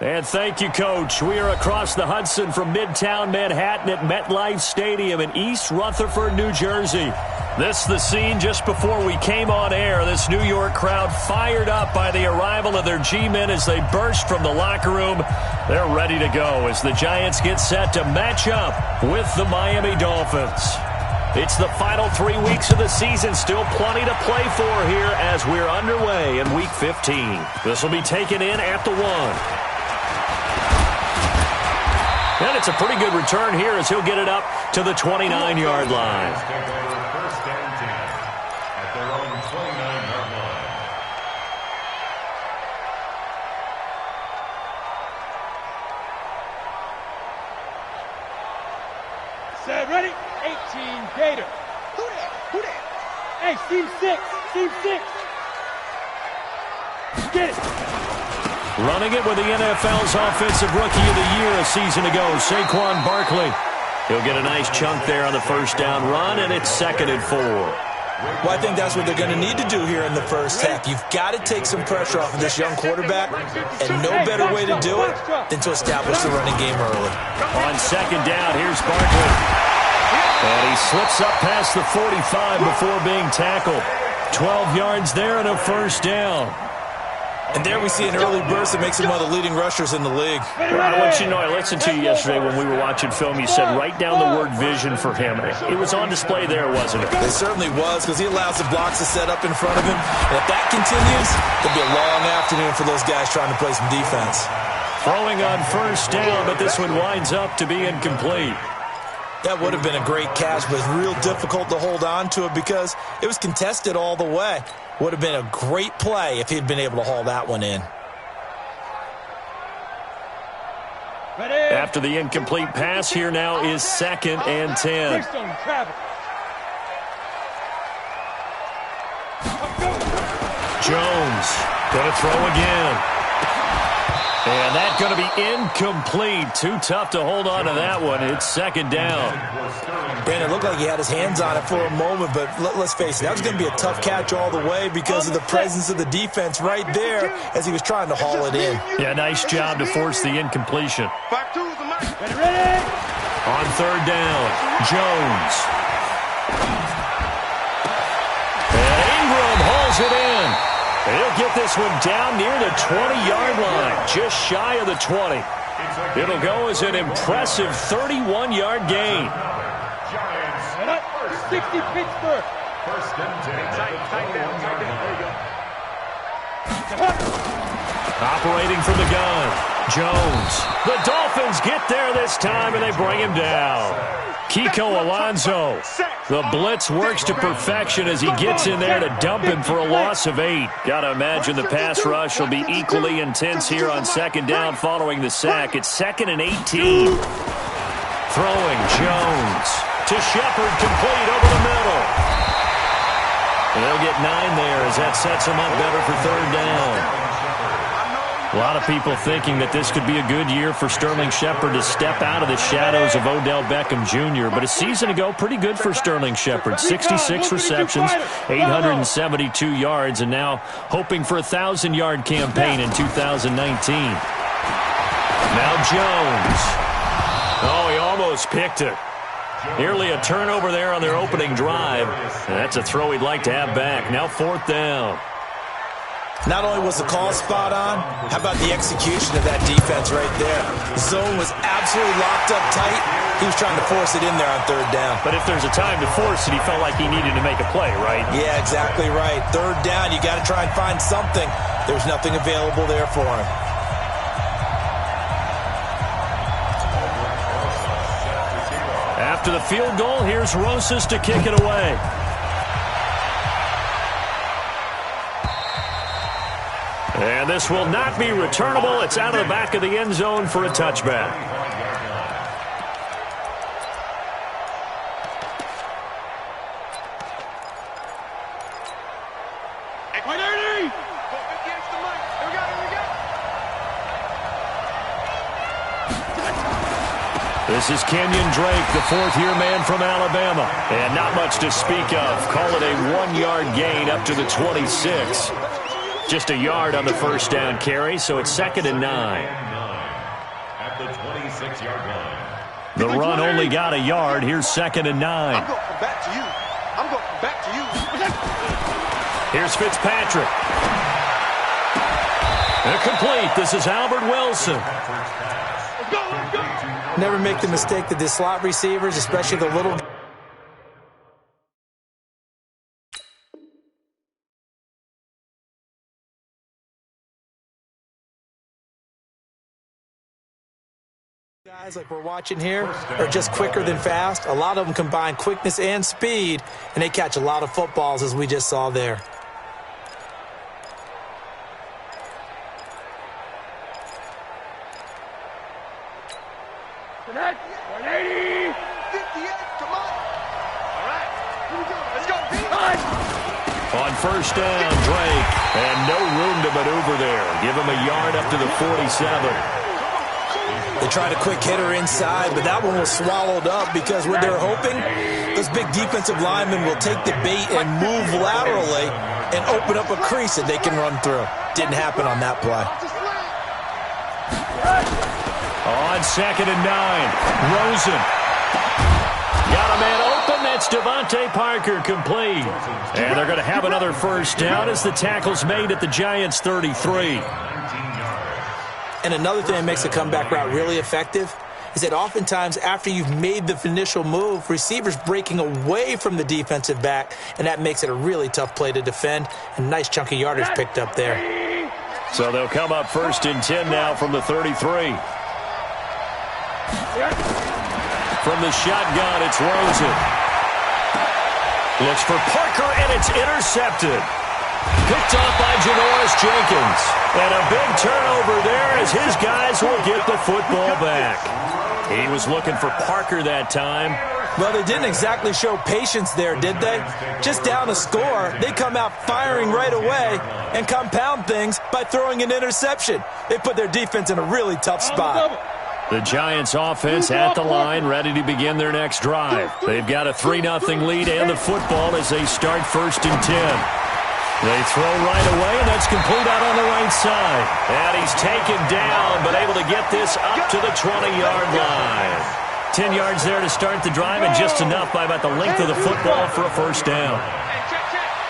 And thank you, Coach. We are across the Hudson from Midtown Manhattan at MetLife Stadium in East Rutherford, New Jersey. This the scene just before we came on air. This New York crowd fired up by the arrival of their G-men as they burst from the locker room. They're ready to go as the Giants get set to match up with the Miami Dolphins. It's the final 3 weeks of the season. Still plenty to play for here as we're underway in Week 15. This will be taken in at the 1. And it's a pretty good return here as he'll get it up to the 29-yard line. First and 10 at their own 29-yard line. Set, ready? 18, Gator. Who that? Hey, Team 6. Get it. Running it with the NFL's Offensive Rookie of the Year a season ago, Saquon Barkley. He'll get a nice chunk there on the first down run, and it's 2nd and 4. Well, I think that's what they're going to need to do here in the first half. You've got to take some pressure off of this young quarterback, and no better way to do it than to establish the running game early. On 2nd down, here's Barkley. And he slips up past the 45 before being tackled. 12 yards there and a first down. And there we see an early burst that makes him one of the leading rushers in the league. I want you to know, I listened to you yesterday when we were watching film. You said write down the word vision for him. It was on display there, wasn't it? It certainly was, because he allows the blocks to set up in front of him. And if that continues, it'll be a long afternoon for those guys trying to play some defense. Throwing on first down, but this one winds up to be incomplete. That would have been a great catch, but it's real difficult to hold on to it because it was contested all the way. Would have been a great play if he'd been able to haul that one in. After the incomplete pass, here now is 2nd and 10. Jones going to throw again. And that's going to be incomplete. Too tough to hold on to that one. It's 2nd down. Brandon, it looked like he had his hands on it for a moment, but let's face it, that was going to be a tough catch all the way because of the presence of the defense right there as he was trying to haul it in. Yeah, nice job to force the incompletion. Ready. On 3rd down, Jones. And Ingram hauls it in. He'll get this one down near the 20-yard line, just shy of the 20. It'll go as an impressive 31-yard gain. 60 Pittsburgh. First and 10. Tight down. Operating from the gun, Jones. The Dolphins get there this time, and they bring him down. Kiko Alonso. The blitz works to perfection as he gets in there to dump him for a loss of 8. Got to imagine the pass rush will be equally intense here on 2nd down following the sack. It's 2nd and 18. Throwing Jones to Shepard, complete over the middle. And they'll get 9 there as that sets him up better for 3rd down. A lot of people thinking that this could be a good year for Sterling Shepard to step out of the shadows of Odell Beckham Jr. But a season ago, pretty good for Sterling Shepard. 66 receptions, 872 yards, and now hoping for a 1,000-yard campaign in 2019. Now Jones. Oh, he almost picked it. Nearly a turnover there on their opening drive. And that's a throw he'd like to have back. Now 4th down. Not only was the call spot on, how about the execution of that defense right there? The zone was absolutely locked up tight. He was trying to force it in there on 3rd down. But if there's a time to force it, he felt like he needed to make a play, right? Yeah, exactly right. 3rd down, you got to try and find something. There's nothing available there for him. After the field goal, here's Rosas to kick it away. And this will not be returnable. It's out of the back of the end zone for a touchback. This is Kenyon Drake, the 4th-year man from Alabama. And not much to speak of. Call it a 1-yard gain up to the 26. Just a yard on the first down carry, so it's 2nd and 9. at the 26-yard line. The run only got a yard. Here's 2nd and 9. I'm going from back to you. I'm going from back to you. Here's Fitzpatrick. Incomplete. This is Albert Wilson. Never make the mistake that the slot receivers, especially the little guys like we're watching here are just quicker than fast. A lot of them combine quickness and speed, and they catch a lot of footballs, as we just saw there. Connect. 180. 58, come on. All right, here we go. Let's go. On first down, Drake. And no room to maneuver there. Give him a yard up to the 47. They tried a quick hitter inside, but that one was swallowed up because what they're hoping, those big defensive linemen will take the bait and move laterally and open up a crease that they can run through. Didn't happen on that play. On 2nd and 9, Rosen. Got a man open. That's Devontae Parker, complete. And they're going to have another first down as the tackle's made at the Giants' 33. And another thing that makes a comeback route really effective is that oftentimes after you've made the initial move, receivers breaking away from the defensive back, and that makes it a really tough play to defend. And nice chunky yardage picked up there. So they'll come up 1st and 10 now from the 33. From the shotgun, it's Rosen. Looks for Parker, and it's intercepted. Picked off by Janoris Jenkins. And a big turnover there as his guys will get the football back. He was looking for Parker that time. Well, they didn't exactly show patience there, did they? Just down a score, they come out firing right away and compound things by throwing an interception. They put their defense in a really tough spot. The Giants offense at the line, ready to begin their next drive. They've got a 3-0 lead and the football as they start 1st and 10. They throw right away, and that's complete out on the right side. And he's taken down, but able to get this up to the 20-yard line. 10 yards there to start the drive, and just enough by about the length of the football for a first down.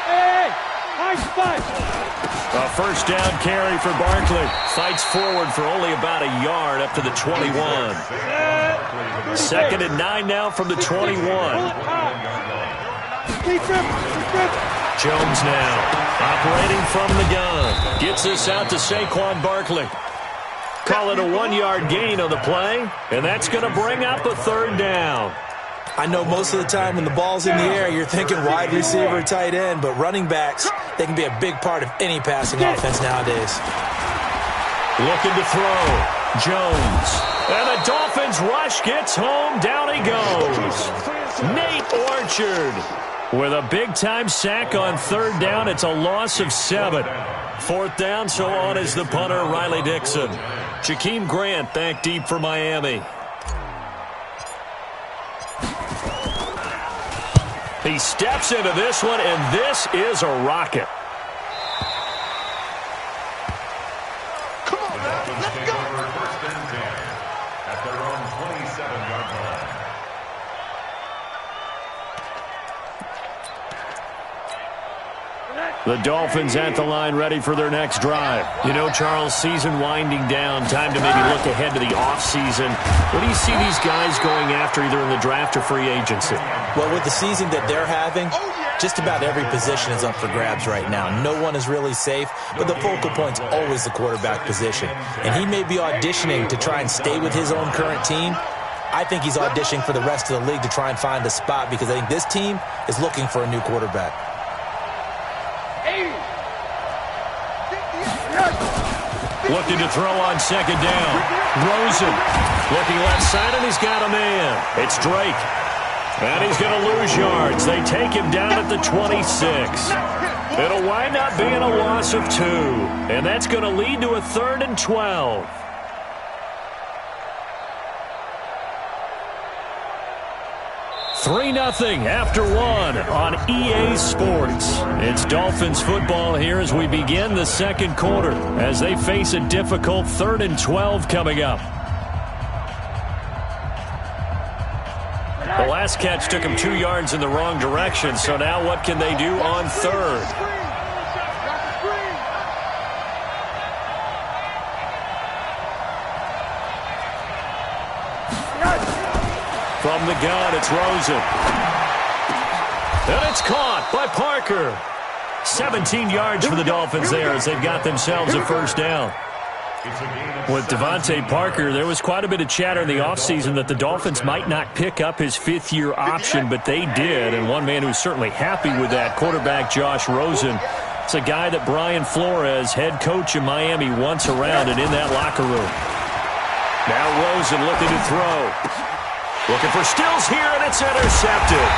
Hey, high spot. A first down carry for Barkley. Fights forward for only about a yard up to the 21. 2nd and 9 now from the 21. Jones now, operating from the gun. Gets this out to Saquon Barkley. Call it a 1-yard gain on the play, and that's going to bring up a 3rd down. I know most of the time when the ball's in the air, you're thinking wide receiver, tight end, but running backs, they can be a big part of any passing offense nowadays. Looking to throw. Jones. And the Dolphins rush gets home. Down he goes. Nate Orchard. With a big-time sack on 3rd down, it's a loss of 7. 4th down, so on is the punter, Riley Dixon. Jakeem Grant back deep for Miami. He steps into this one, and this is a rocket. Come on, man. Let's go. 1st and 10 at their own 27-yard line. The Dolphins at the line ready for their next drive. You know, Charles, season winding down, time to maybe look ahead to the offseason. What do you see these guys going after either in the draft or free agency? Well, with the season that they're having, just about every position is up for grabs right now. No one is really safe, but the focal point's always the quarterback position. And he may be auditioning to try and stay with his own current team. I think he's auditioning for the rest of the league to try and find a spot because I think this team is looking for a new quarterback. Looking to throw on 2nd down. Rosen looking left side, and he's got a man. It's Drake. And he's going to lose yards. They take him down at the 26. It'll wind up being a loss of 2. And that's going to lead to a 3rd and 12. $3-0 after 1 on EA Sports. It's Dolphins football here as we begin the 2nd quarter as they face a difficult 3rd and 12 coming up. The last catch took him 2 yards in the wrong direction, so now what can they do on third? From the gun, it's Rosen. And it's caught by Parker. 17 yards for the Dolphins there as they've got themselves a first down. With Devontae Parker, there was quite a bit of chatter in the offseason that the Dolphins might not pick up his fifth-year option, but they did, and one man who's certainly happy with that, quarterback Josh Rosen. It's a guy that Brian Flores, head coach in Miami, wants around and in that locker room. Now Rosen looking to throw. Looking for Stills here, and it's intercepted.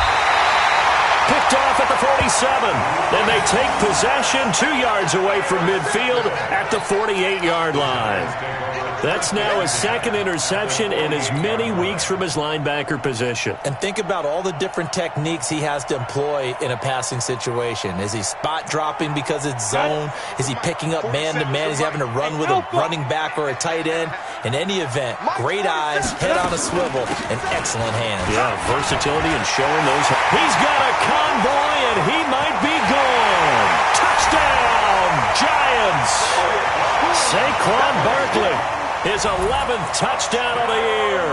Picked off at the 47. Then they take possession 2 yards away from midfield at the 48-yard line. That's now his second interception in as many weeks from his linebacker position. And think about all the different techniques he has to employ in a passing situation. Is he spot dropping because it's zone? Is he picking up man-to-man? Is he having to run with a running back or a tight end? In any event, great eyes, head on a swivel, and excellent hands. Yeah, versatility and showing those. He's got a convoy, and he might be gone. Touchdown, Giants. Saquon Barkley, his 11th touchdown of the year.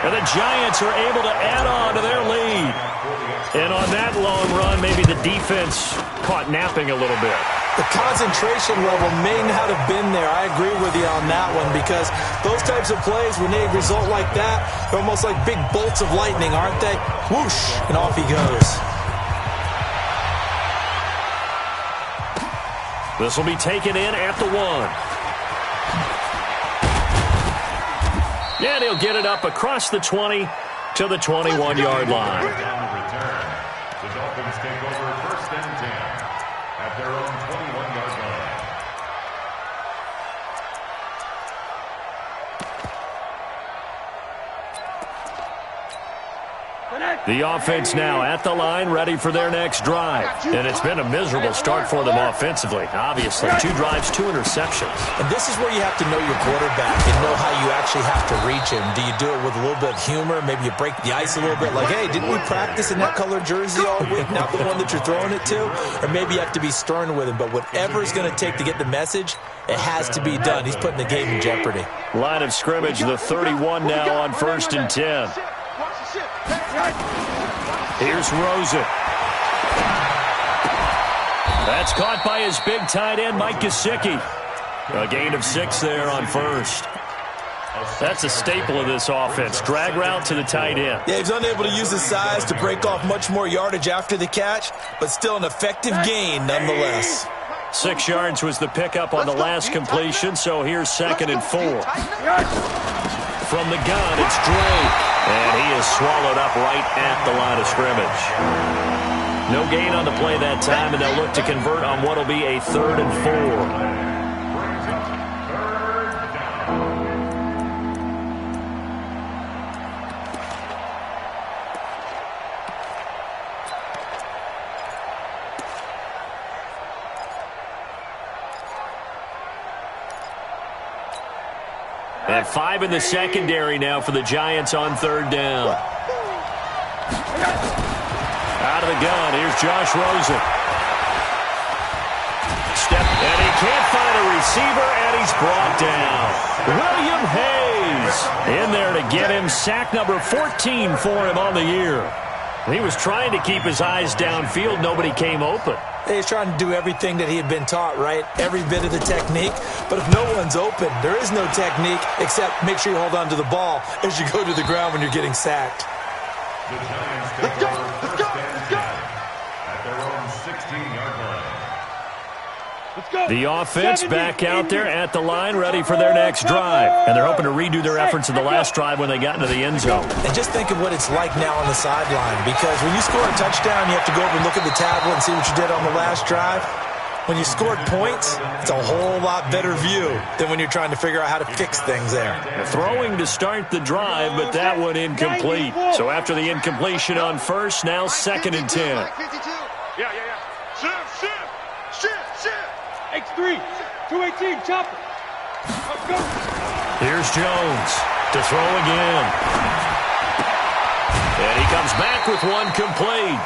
And the Giants are able to add on to their lead. And on that long run, maybe the defense caught napping a little bit. The concentration level may not have been there. I agree with you on that one because those types of plays, when they result like that, they're almost like big bolts of lightning, aren't they? Whoosh, and off he goes. This will be taken in at the 1. And he'll get it up across the 20 to the 21-yard line. The Dolphins take over first and 10 at their own 21-yard line. The offense now at the line, ready for their next drive. And it's been a miserable start for them offensively. Obviously, 2 drives, 2 interceptions. And this is where you have to know your quarterback and know how you actually have to reach him. Do you do it with a little bit of humor? Maybe you break the ice a little bit like, hey, didn't we practice in that color jersey all week, not the one that you're throwing it to? Or maybe you have to be stern with him. But whatever it's going to take to get the message, it has to be done. He's putting the game in jeopardy. Line of scrimmage, the 31 now on first and 10. Here's Rosen. That's caught by his big tight end, Mike Gesicki. A gain of 6 there on first. That's a staple of this offense. Drag route to the tight end. Yeah, he's unable to use his size to break off much more yardage after the catch, but still an effective gain nonetheless. 6 yards was the pickup on the last completion, so here's 2nd and 4. From the gun, it's Drake. And he is swallowed up right at the line of scrimmage. No gain on the play that time, and they'll look to convert on what will be a 3rd and 4. And 5 in the secondary now for the Giants on 3rd down. Out of the gun, here's Josh Rosen. Step, and he can't find a receiver, and he's brought down. William Hayes in there to get him. Sack number 14 for him on the year. He was trying to keep his eyes downfield. Nobody came open. He's trying to do everything that he had been taught, right? Every bit of the technique. But if no one's open, there is no technique except make sure you hold on to the ball as you go to the ground when you're getting sacked. The Giants take over first and 10 at their own 16-yard line. The offense back out there at the line, ready for their next drive. And they're hoping to redo their efforts in the last drive when they got into the end zone. And just think of what it's like now on the sideline, because when you score a touchdown, you have to go over and look at the tablet and see what you did on the last drive. When you scored points, it's a whole lot better view than when you're trying to figure out how to fix things there. Throwing to start the drive, but that one incomplete. So after the incompletion on first, now 2nd and 10. X3, 218, chopper. Let's go. Here's Jones to throw again. And he comes back with one complete.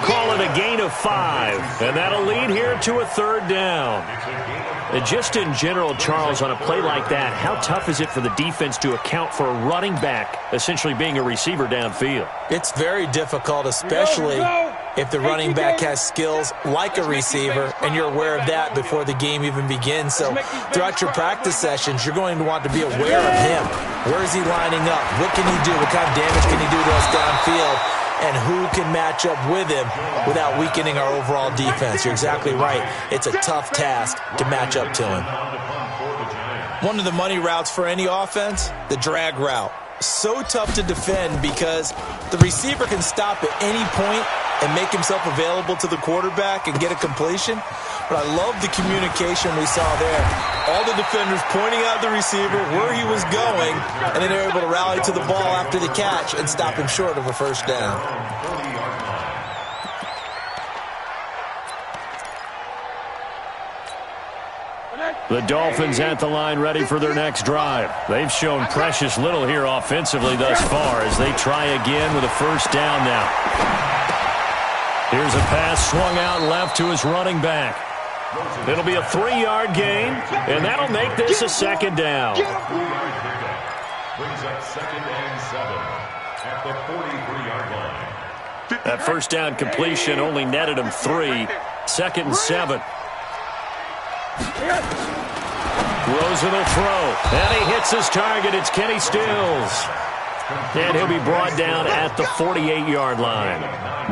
Call it a gain of 5, and that'll lead here to a third down. And just in general, Charles, on a play like that, how tough is it for the defense to account for a running back essentially being a receiver downfield? It's very difficult, especially if the running back has skills like a receiver, and you're aware of that before the game even begins. So throughout your practice sessions, you're going to want to be aware of him. Where is he lining up? What can he do? What kind of damage can he do to us downfield? And who can match up with him without weakening our overall defense? You're exactly right. It's a tough task to match up to him. One of the money routes for any offense, the drag route. So tough to defend because the receiver can stop at any point and make himself available to the quarterback and get a completion. But I love the communication we saw there. All the defenders pointing out the receiver, where he was going, and then they're able to rally to the ball after the catch and stop him short of a first down. The Dolphins at the line ready for their next drive. They've shown precious little here offensively thus far as they try again with a first down now. Here's a pass swung out left to his running back. It'll be a 3-yard gain, and that'll make this a second down. Brings up 2nd and 7 at the 43-yard line. That first down completion only netted him 3. 2nd and 7. Rosen will throw, and he hits his target. It's Kenny Stills. And he'll be brought down at the 48-yard line.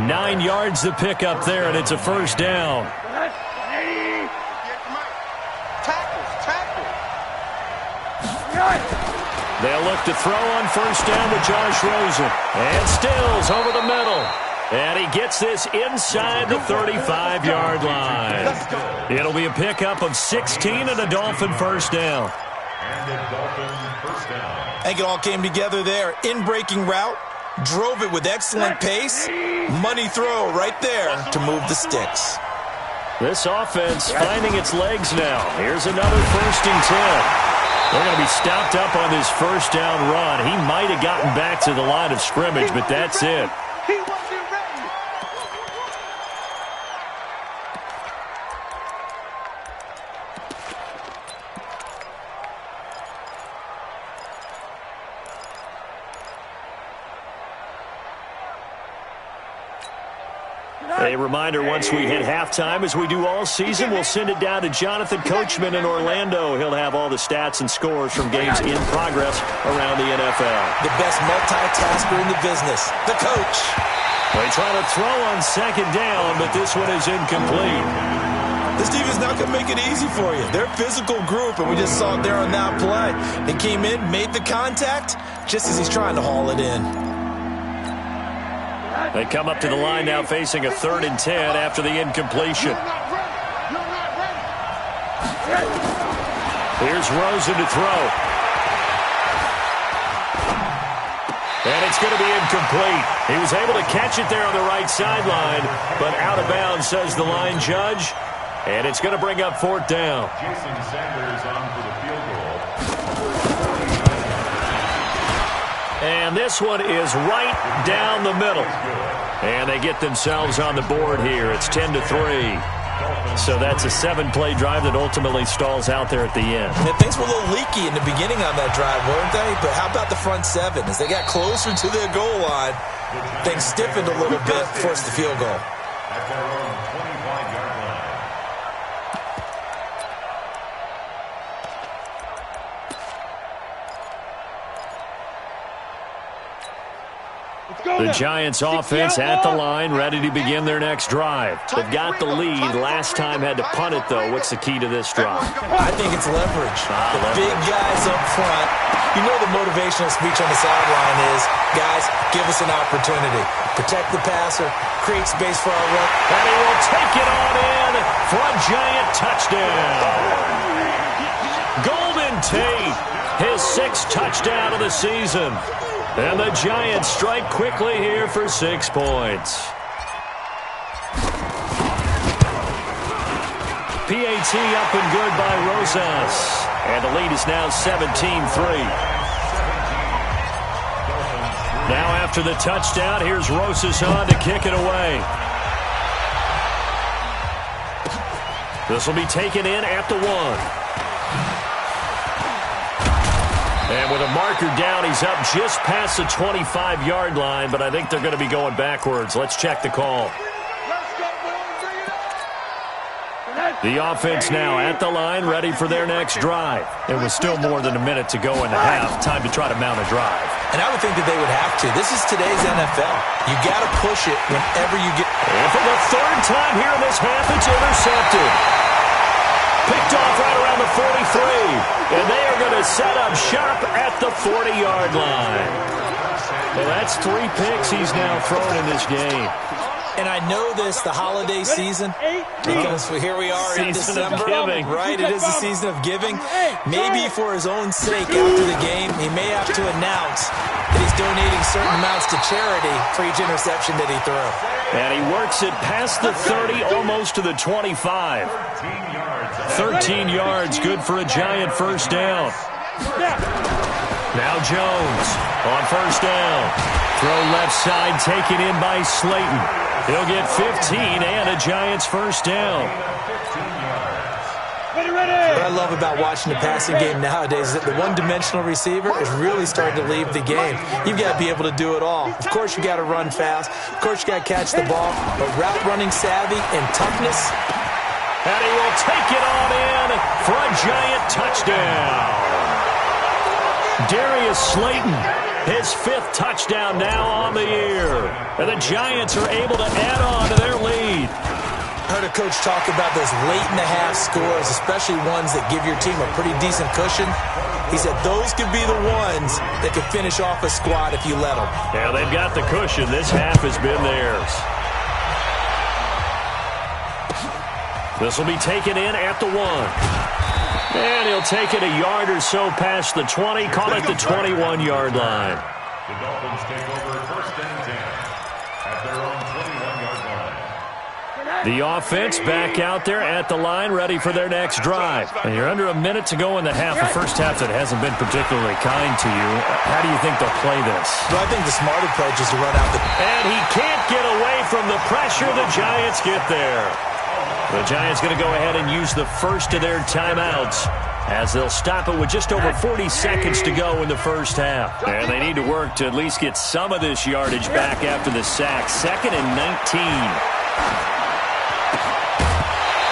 9 yards to pick up there, and it's a first down. They'll look to throw on first down with Josh Rosen. And Stills over the middle. And he gets this inside the 35-yard line. It'll be a pickup of 16 and a Dolphin first down. And a Dolphin first down. I think it all came together there. In-breaking route, drove it with excellent pace. Money throw right there to move the sticks. This offense finding its legs now. Here's another 1st and 10. They're going to be stopped up on this first down run. He might have gotten back to the line of scrimmage, but that's it. He wasn't ready. A reminder, once we hit halftime, as we do all season, we'll send it down to Jonathan Coachman in Orlando. He'll have all the stats and scores from games in progress around the NFL. The best multitasker in the business, the coach. They try to throw on 2nd down, but this one is incomplete. This defense not going to make it easy for you. They're a physical group, and we just saw it there on that play. They came in, made the contact, just as he's trying to haul it in. They come up to the line now facing a 3rd and 10 after the incompletion. Here's Rosen to throw. And it's going to be incomplete. He was able to catch it there on the right sideline, but out of bounds, says the line judge. And it's going to bring up 4th down. Jason Sanders on for the field goal. And this one is right down the middle. And they get themselves on the board here. It's 10-3. So that's a 7-play drive that ultimately stalls out there at the end. And things were a little leaky in the beginning on that drive, weren't they? But how about the front 7? As they got closer to their goal line, things stiffened a little bit, forced the field goal. At their own 25-yard line. The Giants offense at the line, ready to begin their next drive. They've got the lead. Last time had to punt it, though. What's the key to this drive? I think it's leverage. The big guys up front. You know the motivational speech on the sideline is, guys, give us an opportunity. Protect the passer, create space for our run. And he will take it on in for a Giant touchdown. Golden Tate, his 6th touchdown of the season. And the Giants strike quickly here for 6 points. PAT up and good by Rosas. And the lead is now 17-3. Now after After the touchdown, here's Rosas on to kick it away. This will be taken in at the 1. And with a marker down, he's up just past the 25-yard line, but I think they're going to be going backwards. Let's check the call. The offense now at the line, ready for their next drive. It was still more than a minute to go in the half. Time to try to mount a drive. And I would think that they would have to. This is today's NFL. You got to push it whenever you get. And for the third time here in this half, it's intercepted. Picked off right around the 43. And they are going to set up shop at the 40-yard line. Well, that's 3 picks he's now thrown in this game. And I know this, the holiday season, because here we are in December, right? It is the season of giving. Maybe for his own sake after the game, he may have to announce that he's donating certain amounts to charity for each interception that he threw. And he works it past the 30, almost to the 25. 13 yards, good for a giant first down. Now Jones on first down. Throw left side, taken in by Slayton. He'll get 15 and a Giants first down. What I love about watching the passing game nowadays is that the one-dimensional receiver is really starting to leave the game. You've got to be able to do it all. Of course, you got to run fast. Of course, you got to catch the ball. But route running savvy and toughness. And he will take it on in for a Giant touchdown. Darius Slayton, his 5th touchdown now on the year. And the Giants are able to add on to their lead. I heard a coach talk about those late-in-the-half scores, especially ones that give your team a pretty decent cushion. He said those could be the ones that could finish off a squad if you let them. Yeah, they've got the cushion. This half has been theirs. This will be taken in at the 1. And he'll take it a yard or so past the 20, call it the 21-yard line. The Dolphins take over first and 10 at their own 21-yard line. The offense back out there at the line, ready for their next drive. And you're under a minute to go in the half, a first half that hasn't been particularly kind to you. How do you think they'll play this? Well, I think the smart approach is to run out the... And he can't get away from the pressure. The Giants get there. The Giants going to go ahead and use the first of their timeouts as they'll stop it with just over 40 seconds to go in the first half. And they need to work to at least get some of this yardage back after the sack. 2nd and 19.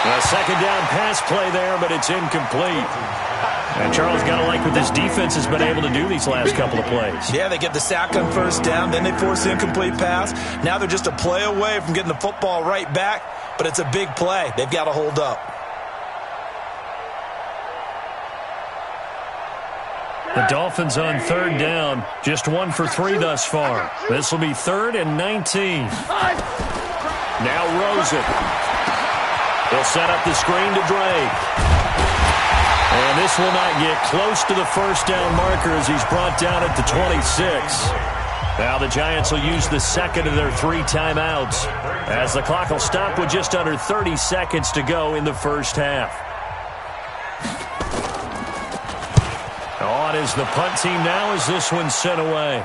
A second down pass play there, but it's incomplete. And Charles, got to like what this defense has been able to do these last couple of plays. Yeah, they get the sack on first down, then they force the incomplete pass. Now they're just a play away from getting the football right back, but it's a big play. They've got to hold up. The Dolphins on 3rd down, just 1 for 3 thus far. This will be 3rd and 19. Now Rosen. They'll set up the screen to Drake. And this will not get close to the first down marker as he's brought down at the 26. Now the Giants will use the second of their 3 timeouts as the clock will stop with just under 30 seconds to go in the first half. On is the punt team now as this one's sent away.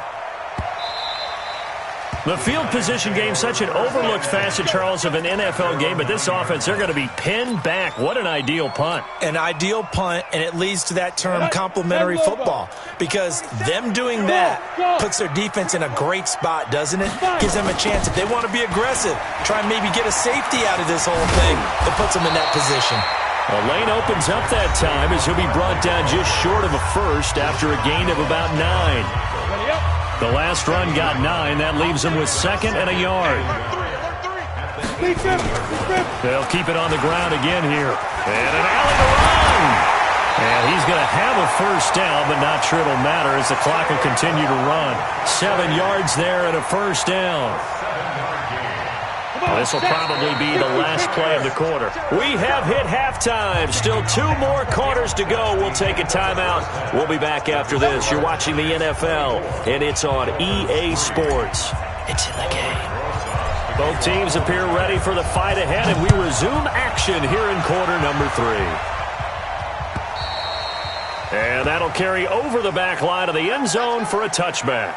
The field position game, such an overlooked facet, Charles, of an NFL game, but this offense, they're going to be pinned back. What an ideal punt. An ideal punt, and it leads to that term complementary football, because them doing that puts their defense in a great spot, doesn't it? Gives them a chance, if they want to be aggressive, try and maybe get a safety out of this whole thing that puts them in that position. A lane opens up that time as he'll be brought down just short of a first after a gain of about 9. The last run got 9. That leaves him with 2nd and a yard. They'll keep it on the ground again here. And an alley to run. And he's going to have a first down, but not sure it'll matter as the clock will continue to run. 7 yards there and a first down. This will probably be the last play of the quarter. We have hit halftime. Still 2 more quarters to go. We'll take a timeout. We'll be back after this. You're watching the NFL, and it's on EA Sports. It's in the game. Both teams appear ready for the fight ahead, and we resume action here in quarter number 3. And that'll carry over the back line of the end zone for a touchback.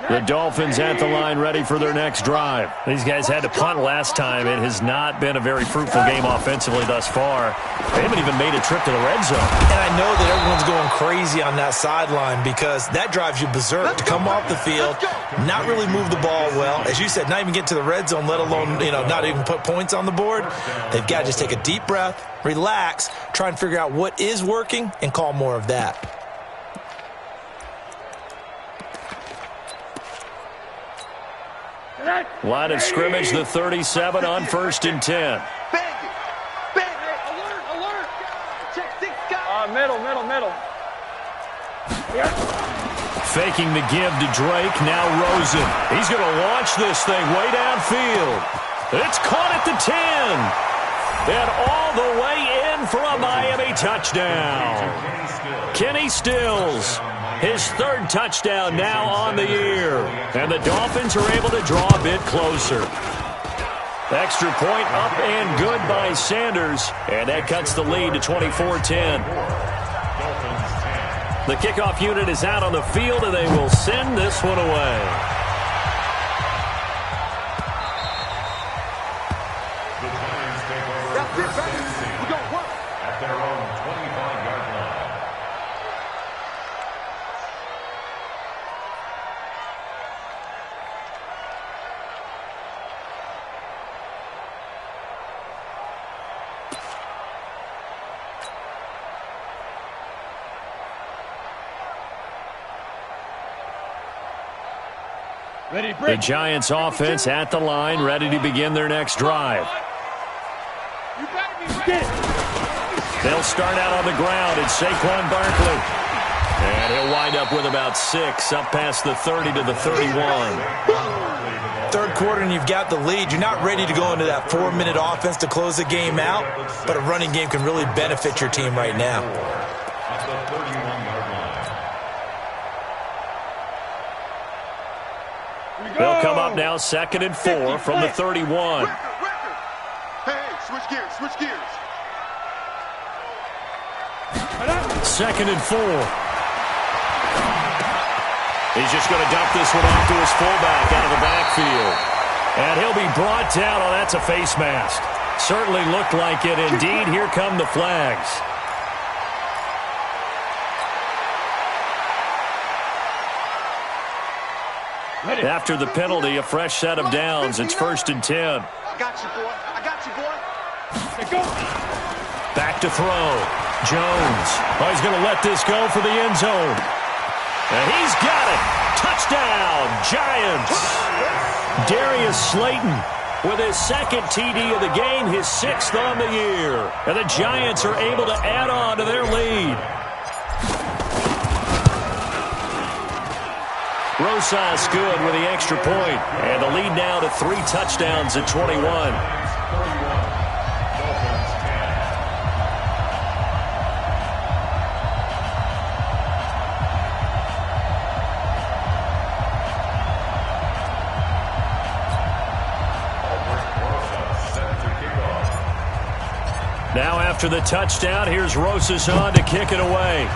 The Dolphins at the line ready for their next drive. These guys had to punt last time. It has not been a very fruitful game offensively thus far. They haven't even made a trip to the red zone. And I know that everyone's going crazy on that sideline because that drives you berserk to come off the field, not really move the ball well. As you said, not even get to the red zone, let alone, not even put points on the board. They've got to just take a deep breath, relax, try and figure out what is working, and call more of that. Line of scrimmage, the 37 on 1st and 10. Bang it. Bang it. Alert. Check 6 guys. Middle. Faking the give to Drake, now Rosen. He's going to launch this thing way downfield. It's caught at the 10. And all the way in for a Miami touchdown. Kenny Stills. His 3rd touchdown now on the year. And the Dolphins are able to draw a bit closer. Extra point up and good by Sanders. And that cuts the lead to 24-10. The kickoff unit is out on the field, and they will send this one away. That's it, baby. We're going to work. At their own 25-yard line. The Giants offense at the line, ready to begin their next drive. They'll start out on the ground. It's Saquon Barkley. And he'll wind up with about 6, up past the 30 to the 31. 3rd quarter and you've got the lead. You're not ready to go into that 4-minute offense to close the game out, but a running game can really benefit your team right now. At the 31-yard line. They'll come up now 2nd and 4 from the 31. Hey, switch gears. 2nd and 4. He's just going to dump this one off to his fullback out of the backfield. And he'll be brought down. Oh, that's a face mask. Certainly looked like it. Indeed, here come the flags. After the penalty, a fresh set of downs. It's 1st and 10. I got you, boy. Back to throw. Jones. Oh, he's going to let this go for the end zone. And he's got it. Touchdown, Giants. Darius Slayton with his 2nd TD of the game, his 6th on the year. And the Giants are able to add on to their lead. Rosas good with the extra point. And the lead now to 3 touchdowns at 21. Now after the touchdown, here's Rosas on to kick it away.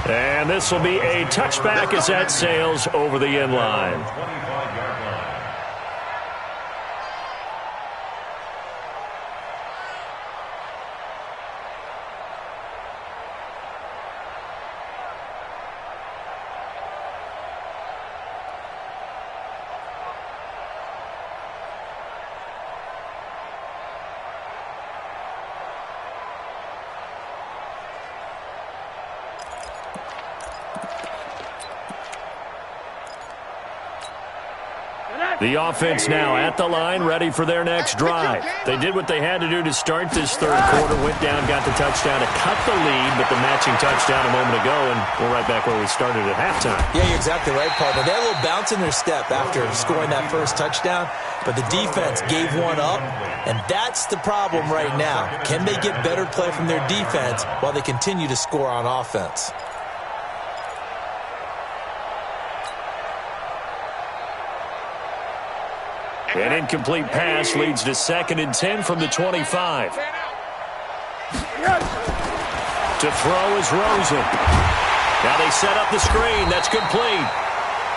And this will be a touchback as that sails over the end line. 25-yard line. The offense now at the line, ready for their next drive. They did what they had to do to start this 3rd quarter, went down, got the touchdown to cut the lead, but the matching touchdown a moment ago, and we're right back where we started at halftime. Yeah, you're exactly right, partner. They had a little bounce in their step after scoring that first touchdown, but the defense gave one up, and that's the problem right now. Can they get better play from their defense while they continue to score on offense? An incomplete pass leads to 2nd and 10 from the 25. To throw is Rosen. Now they set up the screen. That's complete.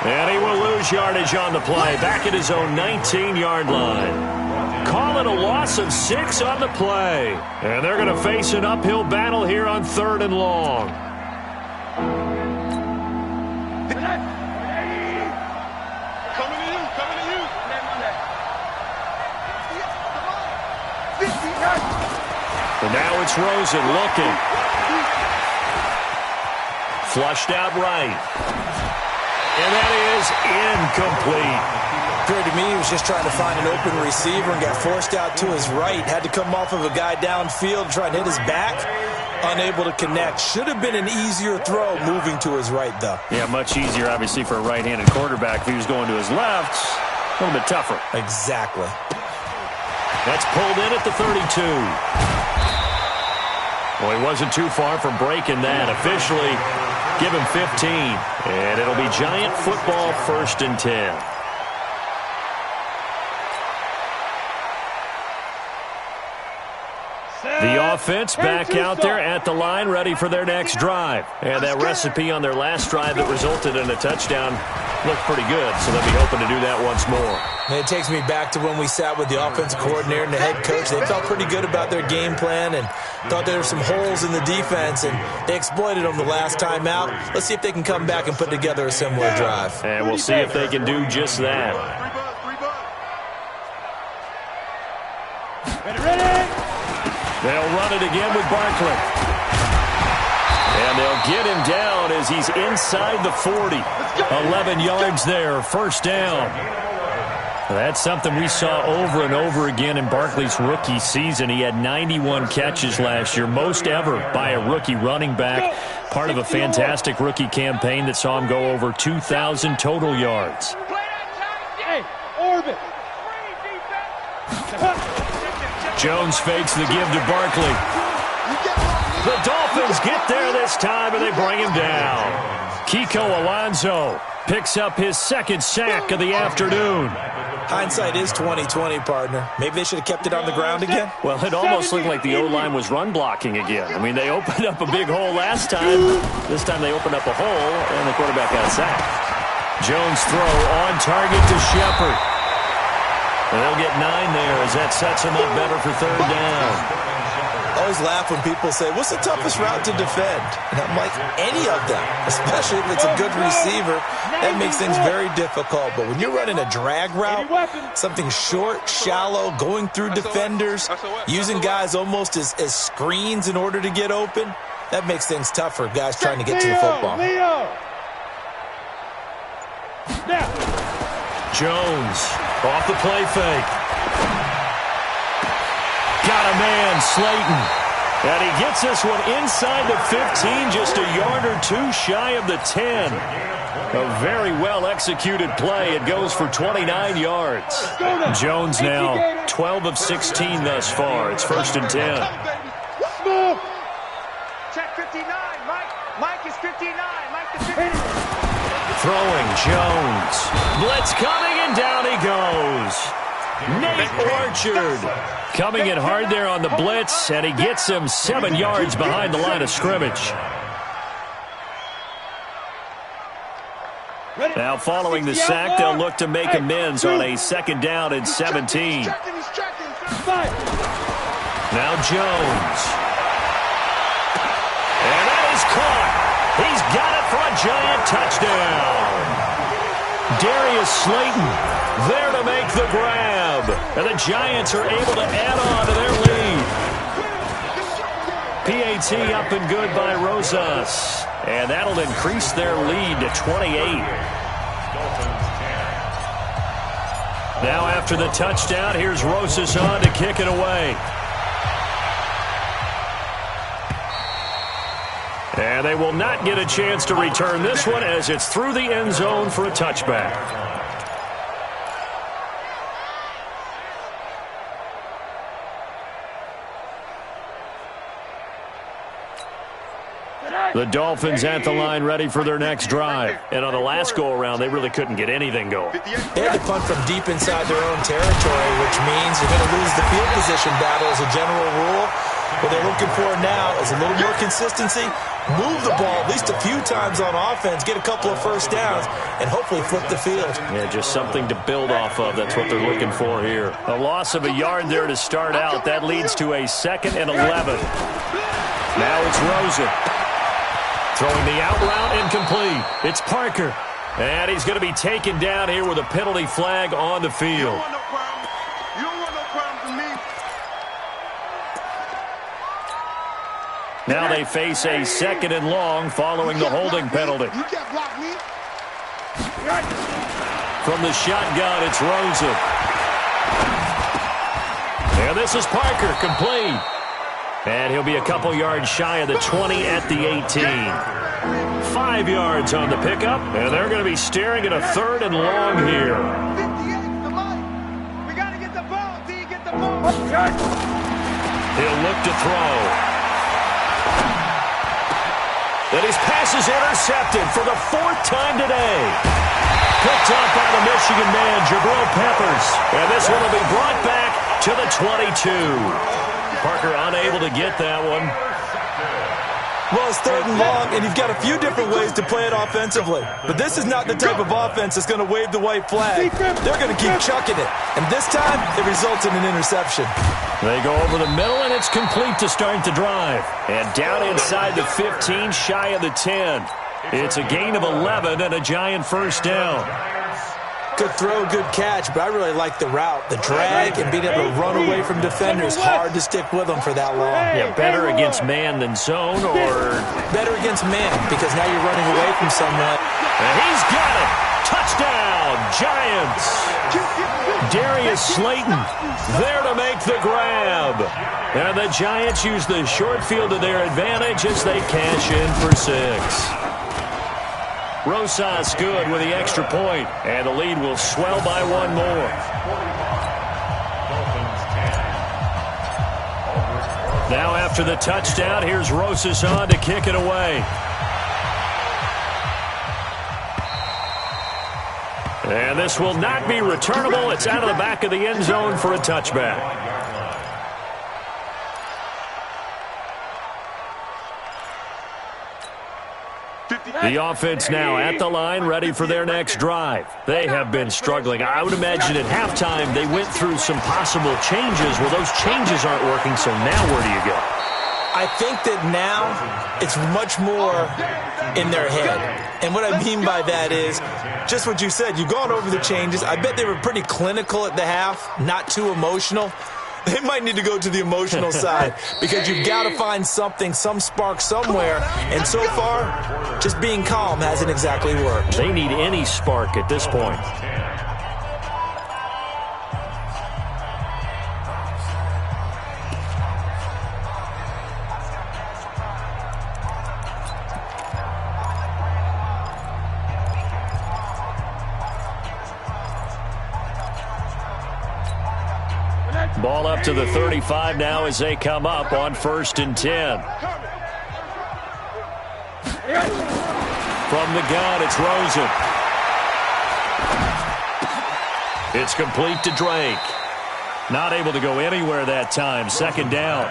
And he will lose yardage on the play. Back at his own 19-yard line. Call it a loss of 6 on the play. And they're going to face an uphill battle here on 3rd and long. And now it's Rosen looking. Flushed out right. And that is incomplete. Appeared to me he was just trying to find an open receiver and got forced out to his right. Had to come off of a guy downfield, try and hit his back. Unable to connect. Should have been an easier throw moving to his right, though. Yeah, much easier, obviously, for a right-handed quarterback. If he was going to his left, a little bit tougher. Exactly. That's pulled in at the 32. Well, he wasn't too far from breaking that. Officially, give him 15. And it'll be Giant football, 1st and 10. The offense back out there at the line, ready for their next drive. And that recipe on their last drive that resulted in a touchdown looked pretty good, so they'll be hoping to do that once more. And it takes me back to when we sat with the offensive coordinator and the head coach. They felt pretty good about their game plan and thought there were some holes in the defense, and they exploited them the last time out. Let's see if they can come back and put together a similar drive. And we'll see if they can do just that. Ready? They'll run it again with Barkley. And they'll get him down as he's inside the 40. 11 yards there, 1st down. That's something we saw over and over again in Barkley's rookie season. He had 91 catches last year, most ever by a rookie running back. Part of a fantastic rookie campaign that saw him go over 2,000 total yards. Hey, orbit. Jones fakes the give to Barkley. The Dolphins get there this time, and they bring him down. Kiko Alonso picks up his 2nd sack of the afternoon. Hindsight is 20/20, partner. Maybe they should have kept it on the ground again. Well, it almost looked like the O-line was run blocking again. I mean, they opened up a big hole last time. This time they opened up a hole, and the quarterback got sacked. Jones throw on target to Shepard. And they'll get 9 there as that sets him up better for 3rd down. I always laugh when people say, what's the toughest route to defend? And I'm like, any of them, especially if it's a good receiver. That makes things very difficult. But when you're running a drag route, something short, shallow, going through defenders, using guys almost as screens in order to get open, that makes things tough for guys trying to get to the football. Jones off the play fake. Got a man, Slayton. And he gets this one inside the 15, just a yard or 2 shy of the 10. A very well-executed play. It goes for 29 yards. Jones now 12 of 16 thus far. It's 1st and 10. Check 59. Mike is 59. Mike is 59. Throwing Jones. Blitz coming, and down he goes. Nate Orchard coming in hard there on the blitz, and he gets him 7 yards behind the line of scrimmage. Now following the sack, they'll look to make amends on a 2nd down and 17. Now Jones. And that is caught. He's got it for a Giant touchdown. Darius Slayton there to make the grab. And the Giants are able to add on to their lead. PAT up and good by Rosas. And that'll increase their lead to 28. Now after the touchdown, here's Rosas on to kick it away. And they will not get a chance to return this one as it's through the end zone for a touchback. The Dolphins at the line ready for their next drive. And on the last go-around, they really couldn't get anything going. They had to punt from deep inside their own territory, which means you're going to lose the field position battle as a general rule. What they're looking for now is a little more consistency, move the ball at least a few times on offense, get a couple of first downs, and hopefully flip the field. Yeah, just something to build off of. That's what they're looking for here. A loss of a yard there to start out. That leads to a 2nd and 11. Now it's Rosen. Throwing the out route incomplete. It's Parker. And he's going to be taken down here with a penalty flag on the field. You don't want no problem from me. Now they face a 2nd and long following the holding penalty. You can't block me. From the shotgun, it's Rosen. And this is Parker, complete. And he'll be a couple yards shy of the 20 at the 18. 5 yards on the pickup, and they're going to be staring at a 3rd and long here. 58's the line. We got to get the ball. Do you get the ball? He'll look to throw. And his pass is intercepted for the 4th time today. Picked up by the Michigan man, Jabril Peppers. And this one will be brought back to the 22. Parker unable to get that one. Well, it's 3rd and long, and you've got a few different ways to play it offensively. But this is not the type of offense that's going to wave the white flag. They're going to keep chucking it. And this time, it results in an interception. They go over the middle, and it's complete to start the drive. And down inside the 15, shy of the 10. It's a gain of 11 and a giant first down. Good throw, good catch, but I really like the route. The drag and being able to run away from defenders, hard to stick with them for that long. Yeah, better against man than zone, or... Better against man, because now you're running away from someone. And he's got it! Touchdown, Giants! Darius Slayton there to make the grab. And the Giants use the short field to their advantage as they cash in for 6. Rosas good with the extra point, and the lead will swell by 1 more. Now after the touchdown, here's Rosas on to kick it away. And this will not be returnable. It's out of the back of the end zone for a touchback. The offense now at the line, ready for their next drive. They have been struggling. I would imagine at halftime they went through some possible changes. Well, those changes aren't working, so now where do you go? I think that now it's much more in their head. And what I mean by that is just what you said. You've gone over the changes. I bet they were pretty clinical at the half, not too emotional. They might need to go to the emotional side because you've got to find something, some spark somewhere. And so far, just being calm hasn't exactly worked. They need any spark at this point. Ball up to the 35 now as they come up on 1st and 10. From the gun, it's Rosen. It's complete to Drake. Not able to go anywhere that time. 2nd down.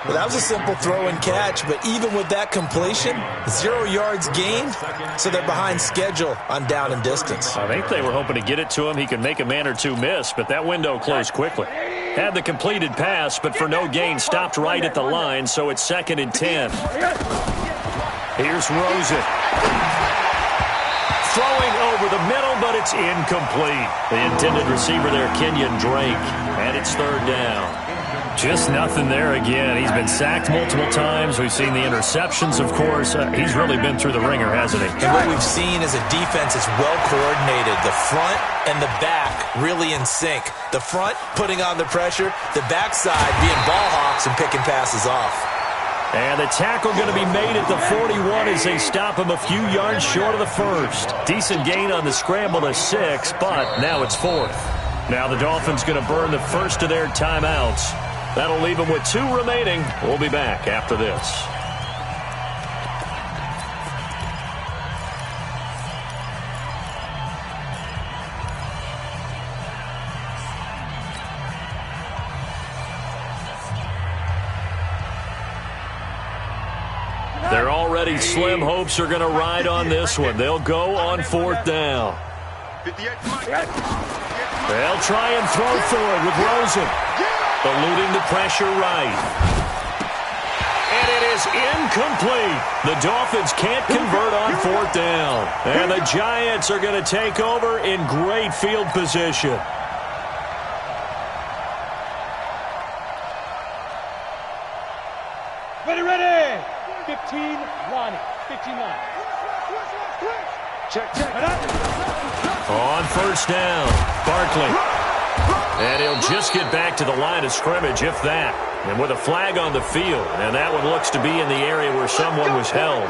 Well, that was a simple throw and catch, but even with that completion, 0 yards gained, so they're behind schedule on down and distance. I think they were hoping to get it to him. He could make a man or two miss, but that window closed quickly. Had the completed pass, but for no gain, stopped right at the line, so it's 2nd and 10. Here's Rosen. Throwing over the middle, but it's incomplete. The intended receiver there, Kenyon Drake, and it's 3rd down. Just nothing there again. He's been sacked multiple times. We've seen the interceptions, of course. He's really been through the ringer, hasn't he? And what we've seen is a defense that's well coordinated. The front and the back really in sync. The front putting on the pressure, the backside being ball hawks and picking passes off. And the tackle going to be made at the 41 as they stop him a few yards short of the 1st. Decent gain on the scramble to 6, but now it's 4th. Now the Dolphins going to burn the first of their timeouts. That'll leave them with 2 remaining. We'll be back after this. Their already slim hopes are going to ride on this one. They'll go on 4th down. They'll try and throw for it with Rosen. Eluding the pressure right. And it is incomplete. The Dolphins can't convert on 4th down. And the Giants are going to take over in great field position. Ready. 15 line. 15 line. Check. On 1st down, Barkley. And he'll just get back to the line of scrimmage, if that. And with a flag on the field. And that one looks to be in the area where someone was held.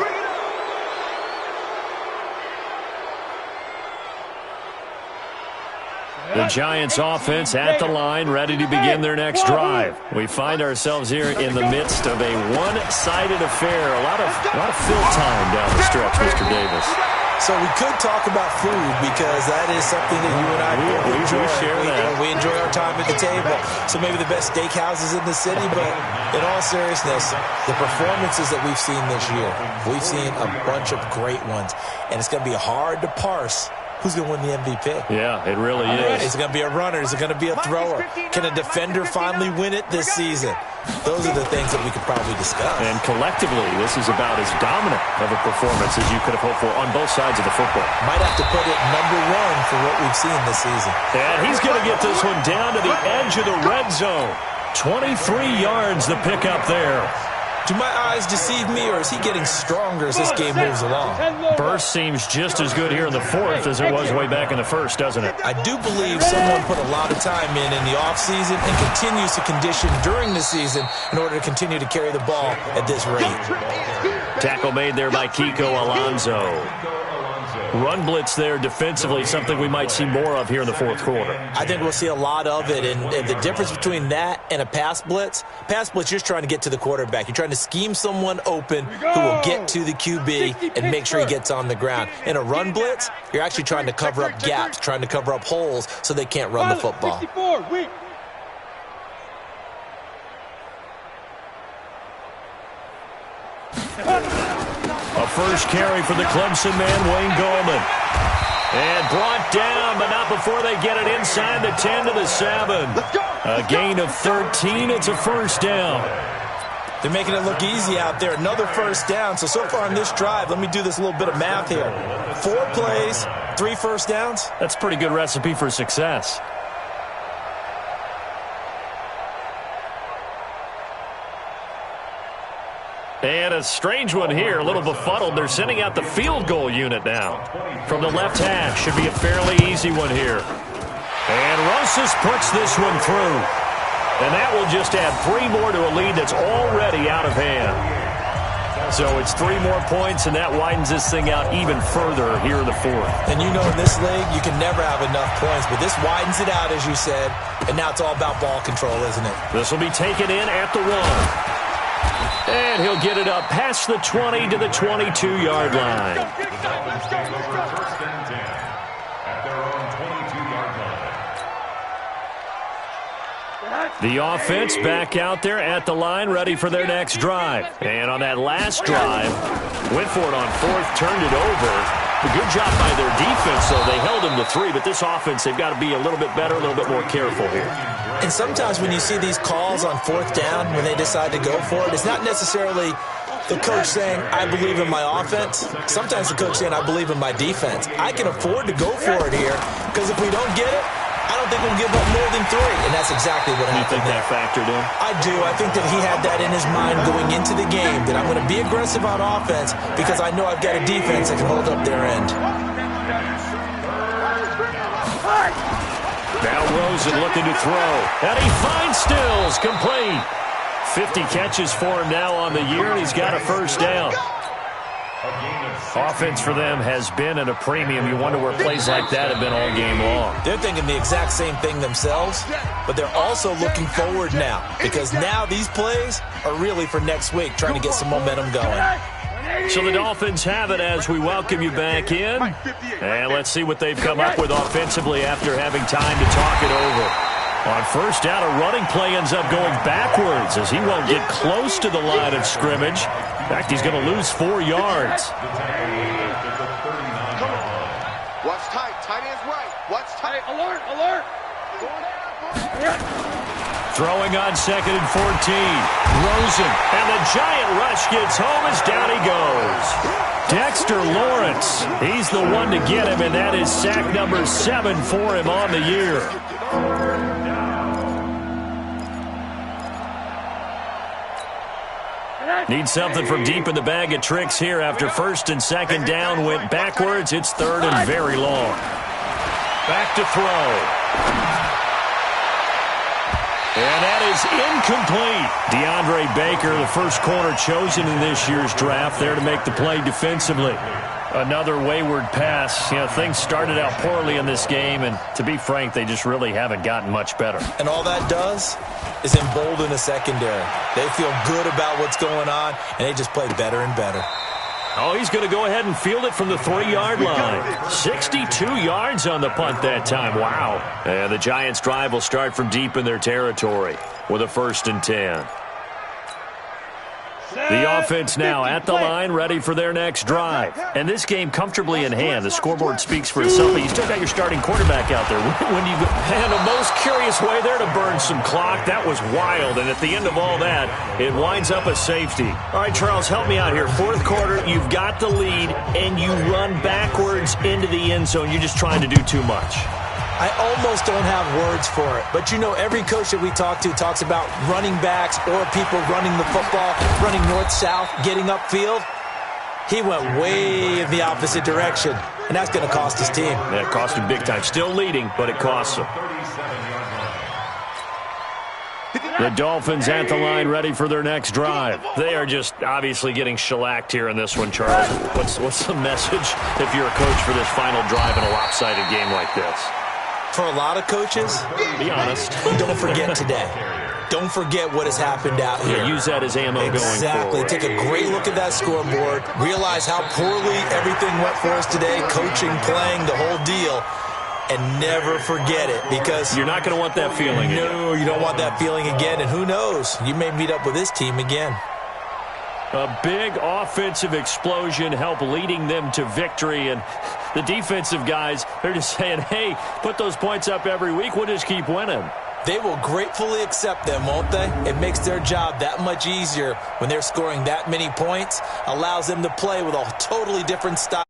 The Giants offense at the line, ready to begin their next drive. We find ourselves here in the midst of a one-sided affair. A lot of fill time down the stretch, Mr. Davis. So we could talk about food because that is something that you and I enjoy. We share that. We enjoy our time at the table. So maybe the best steakhouses in the city, but in all seriousness, the performances that we've seen this year, we've seen a bunch of great ones, and it's going to be hard to parse who's going to win the MVP. Yeah, it really is. Is it going to be a runner? Is it going to be a thrower? Can a defender finally win it this season? Those are the things that we could probably discuss. And collectively, this is about as dominant of a performance as you could have hoped for on both sides of the football. Might have to put it number one for what we've seen this season. And he's going to get this one down to the edge of the red zone. 23 yards the pickup there. Do my eyes deceive me, or is he getting stronger as this game moves along? Burst seems just as good here in the 4th as it was way back in the 1st, doesn't it? I do believe someone put a lot of time in the offseason and continues to condition during the season in order to continue to carry the ball at this rate. Tackle made there by Kiko Alonso. Run blitz there defensively, something we might see more of here in the 4th quarter. I think we'll see a lot of it, and the difference between that and a pass blitz, you're just trying to get to the quarterback. You're trying to scheme someone open who will get to the QB and make sure he gets on the ground. In a run blitz, you're actually trying to cover up gaps, trying to cover up holes so they can't run the football. A first carry for the Clemson man, Wayne Gallman. And brought down, but not before they get it inside the 10 to the 7. A gain of 13. It's a 1st down. They're making it look easy out there. Another 1st down. So far in this drive, let me do this little bit of math here. 4 plays, 3 1st downs. That's a pretty good recipe for success. And a strange one here, a little befuddled. They're sending out the field goal unit now. From the left hash, should be a fairly easy one here. And Rosas puts this one through. And that will just add 3 more to a lead that's already out of hand. So it's 3 more points, and that widens this thing out even further here in the 4th. And you know in this league, you can never have enough points, but this widens it out, as you said. And now it's all about ball control, isn't it? This will be taken in at the 1. And he'll get it up past the 20 to the 22-yard line. The offense back out there at the line, ready for their next drive. And on that last drive, went for it on 4th, turned it over. A good job by their defense, though. They held him to 3, but this offense, they've got to be a little bit better, a little bit more careful here. And sometimes when you see these calls on 4th down, when they decide to go for it, it's not necessarily the coach saying, I believe in my offense. Sometimes the coach saying, I believe in my defense. I can afford to go for it here, because if we don't get it, I don't think we'll give up more than 3. And that's exactly what happened. You think that factored in? I do. I think that he had that in his mind going into the game, that I'm going to be aggressive on offense because I know I've got a defense that can hold up their end. Now Rosen looking to throw. And he finds Stills, complete. 50 catches for him now on the year, and he's got a 1st down. Offense for them has been at a premium. You wonder where plays like that have been all game long. They're thinking the exact same thing themselves, but they're also looking forward now because now these plays are really for next week, trying to get some momentum going. So the Dolphins have it as we welcome you back in. And let's see what they've come up with offensively after having time to talk it over. On 1st down, a running play ends up going backwards as he won't get close to the line of scrimmage. In fact, he's going to lose 4 yards. Watch tight. Tight ends right. Watch tight. Alert, alert. Throwing on 2nd and 14. Rosen. And the giant rush gets home as down he goes. Dexter Lawrence. He's the one to get him, and that is sack number 7 for him on the year. Need something from deep in the bag of tricks here after 1st and 2nd down went backwards. It's 3rd and very long. Back to throw. And that is incomplete. DeAndre Baker, the first corner chosen in this year's draft, there to make the play defensively. Another wayward pass. You know, things started out poorly in this game, and to be frank, they just really haven't gotten much better. And all that does is embolden the secondary. They feel good about what's going on, and they just play better and better. Oh, he's going to go ahead and field it from the 3-yard line. 62 yards on the punt that time. Wow. And the Giants' drive will start from deep in their territory with a 1st and 10. The offense now at the line, ready for their next drive. And this game comfortably in hand. The scoreboard speaks for itself, but you still got your starting quarterback out there. When you had a most curious way there to burn some clock, that was wild. And at the end of all that, it winds up a safety. All right, Charles, help me out here. 4th quarter, you've got the lead, and you run backwards into the end zone. You're just trying to do too much. I almost don't have words for it. But, you know, every coach that we talk to talks about running backs or people running the football, running north-south, getting upfield. He went way in the opposite direction, and that's going to cost his team. Yeah, it cost him big time. Still leading, but it costs him. The Dolphins at the line, ready for their next drive. They are just obviously getting shellacked here in this one, Charles. What's the message if you're a coach for this final drive in a lopsided game like this? For a lot of coaches, be honest, don't forget today. Don't forget what has happened out here. Yeah, use that as ammo going forward. Exactly. Take a great look at that scoreboard. Realize how poorly everything went for us today, coaching, playing, the whole deal. And never forget it, because you're not going to want that feeling again. No, you don't want that feeling again. And who knows? You may meet up with this team again. A big offensive explosion helped leading them to victory. And the defensive guys, they're just saying, hey, put those points up every week. We'll just keep winning. They will gratefully accept them, won't they? It makes their job that much easier when they're scoring that many points. Allows them to play with a totally different style.